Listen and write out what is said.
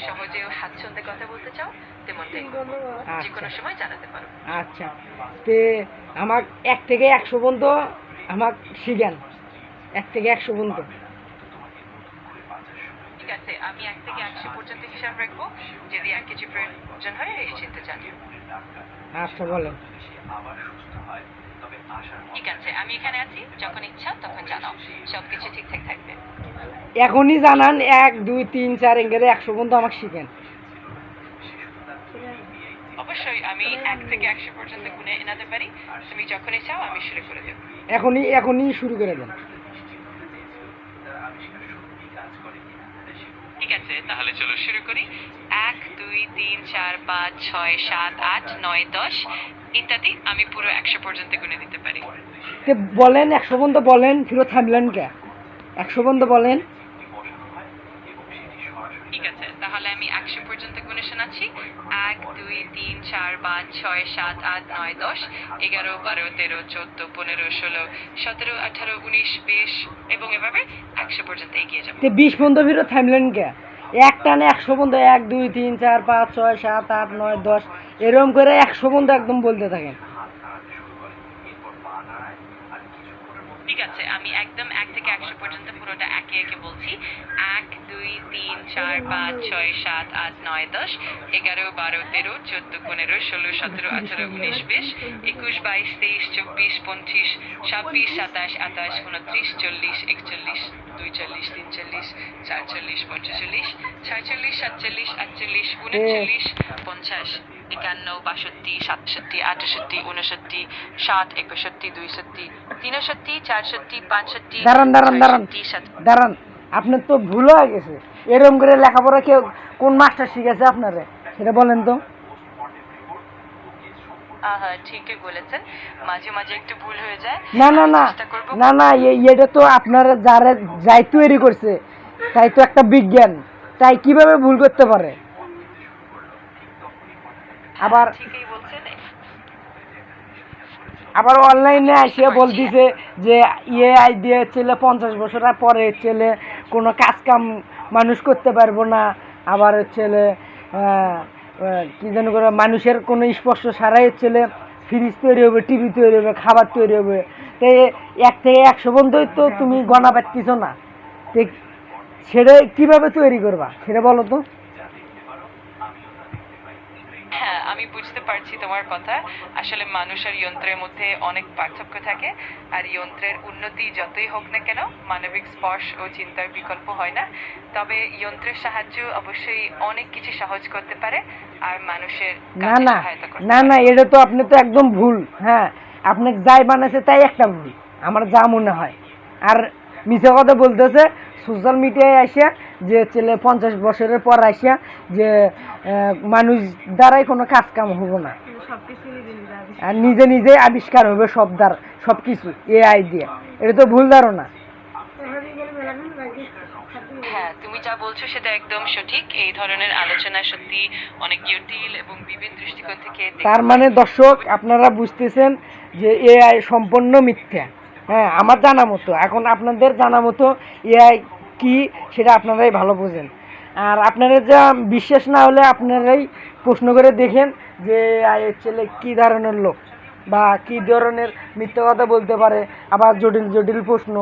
সহজেও স্বাচ্ছন্দ্যে কথা বলতে চাও তেমনটাই যে কোনো সময় জানাতে পারো। আচ্ছা, তে আমার 1 থেকে 100 পর্যন্ত আমার শিখেন, 1 থেকে 100 পর্যন্ত। ঠিক আছে, আমি 1 থেকে 100 পর্যন্ত হিসাব রাখবো। যদি আর কিছু প্রয়োজন হয় নিশ্চিন্তে জানিও। আচ্ছা বলেন। ঠিক আছে, আমি এখানে আছি, যখন ইচ্ছা তখন জানাও, সবকিছু ঠিকঠাক থাকবে। এখনই জানান 1 2 3 4 এঙ্গেলে 100 পর্যন্ত আমাকে শিখেন। অবশ্যই আমি 1 থেকে 100 পর্যন্ত গুণে এনাতে পারি। তুমি যখনই চাও আমি শুরু করে দেব। এখনই শুরু করে দেন। ঠিক আছে, তাহলে চলো শুরু করি। 1 2 3 4 5 6 7 8 9 10 ইত্যাদি আমি পুরো 100 পর্যন্ত গুণে দিতে পারি। তে বলেন 100 পর্যন্ত বলেন, ফিরে থামলেন কে? 100 পর্যন্ত বলেন। ঠিক আছে, তাহলে আমি 100 পর্যন্ত গুণে শোনাচ্ছি। 1 2 3 4 5 6 7 8 9 10 11 12 13 14 15 16 17 18 19 20 এবং এভাবে 100 পর্যন্ত এগিয়ে যাব। তে 20 পর্যন্ত ফিরে থামলেন কে? এক টানে 100 পর্যন্ত 1 2 3 4 5 6 7 8 9 10 এরকম করে 100 পর্যন্ত একদম বলতে থাকেন। ঠিক আছে, আমি একদম 1 থেকে 100 পর্যন্ত পুরোটা একে একে বলছি। 1 2 3 4 5 6 7 8 9 10 11 12 13 14 15 16 17 18 19 20 21 22 23 24 25 26 27 28 29 40 41 42 43 44 45 46 47 48 49 50 51 62 67 68 69 60 61 62 63 64 65 দাঁড়ান, আপনার তো ভুল হয়ে গেছে। এরকম করে লেখাপড়া কেউ কোন মাস্টার শিখেছে আপনারে সেটা বলেন তো। ঠিকই বলেছেন, মাঝে মাঝে একটু ভুল হয়ে যায়। না, এটা তো আপনারা যাই তৈরি করছে তাই তো একটা বিজ্ঞান, তাই কিভাবে ভুল করতে পারে? আবার অনলাইনে এসে বলতেছে যে এআই দিয়ে ছেলে 50 বছর পরে ছেলে কোনো কাজ কাম মানুষ করতে পারবো না। আবার ছেলে কি যেন করে মানুষের কোনো স্পর্শ ছাড়াই ছেলে ফ্রিজ তৈরি হবে, টিভি তৈরি হবে, খাবার তৈরি হবে। তো 1 থেকে 100 পর্যন্তই তো তুমি গণা পাচ্ছিস না, তো সেটা কিভাবে তৈরি করবা সেটা বলো তো। হ্যাঁ, আমি বুঝতে পারছি তোমার কথা। আসলে মানুষ আর যন্ত্রের মধ্যে অনেক পার্থক্য থাকে, আর যন্ত্রের উন্নতি যতই হোক না কেন মানবিক স্পর্শ ও চিন্তার বিকল্প হয় না। তবে যন্ত্রের সাহায্য অবশ্যই অনেক কিছু সহজ করতে পারে আর মানুষের কাজে সহায়তা করতে পারে। না, এটা তো আপনি তো একদম ভুল। হ্যাঁ, আপনি যাই বানাইছে তাই একটা ভুল আমার যা মনে হয়। আর মিথ্যা কথা বলতেছে সোশ্যাল মিডিয়ায় আসিয়া যে ছেলে 50 বছরের পর আসিয়া যে মানুষ দ্বারাই কোনো কাজ কাম হবো না, আর নিজে আবিষ্কার হবে সব কিছু এআই দিয়ে। এটা তো ভুল ধারণা। হ্যাঁ, তুমি যা বলছো সেটা একদম সঠিক। এই ধরনের আলোচনা সত্যি অনেক জটিল এবং বিভিন্ন দৃষ্টিকোণ থেকে তার মানে দর্শক আপনারা বুঝতেছেন যে এআই সম্পূর্ণ মিথ্যা। হ্যাঁ, আমার জানা মতো, এখন আপনাদের জানা মতো এআই কি সেটা আপনারাই ভালো বোঝেন। আর আপনারা যা বিশ্বাস না হলে আপনারাই প্রশ্ন করে দেখেন যে এআই ছেলে কী ধরনের লোক বা কী ধরনের মিথ্যা কথা বলতে পারে, আবার জটিল প্রশ্ন